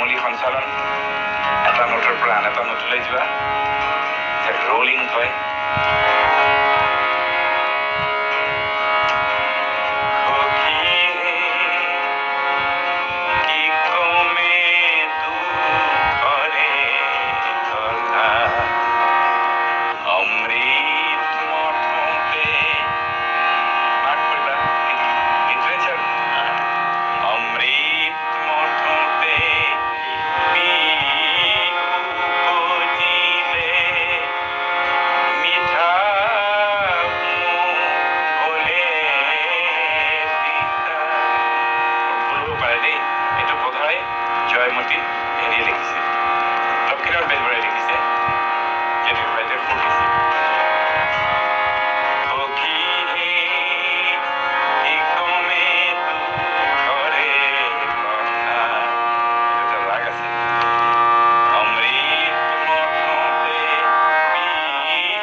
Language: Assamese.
মামুলি সঞ্চালন এটা নোটৰ পৰা আন এটা নোটলৈ যোৱা, ৰোলিং কয়। জয়মতী হেৰিয়ে লিখিছে, লক্ষ্মীনাথ বেজবৰুৱাই লিখিছে।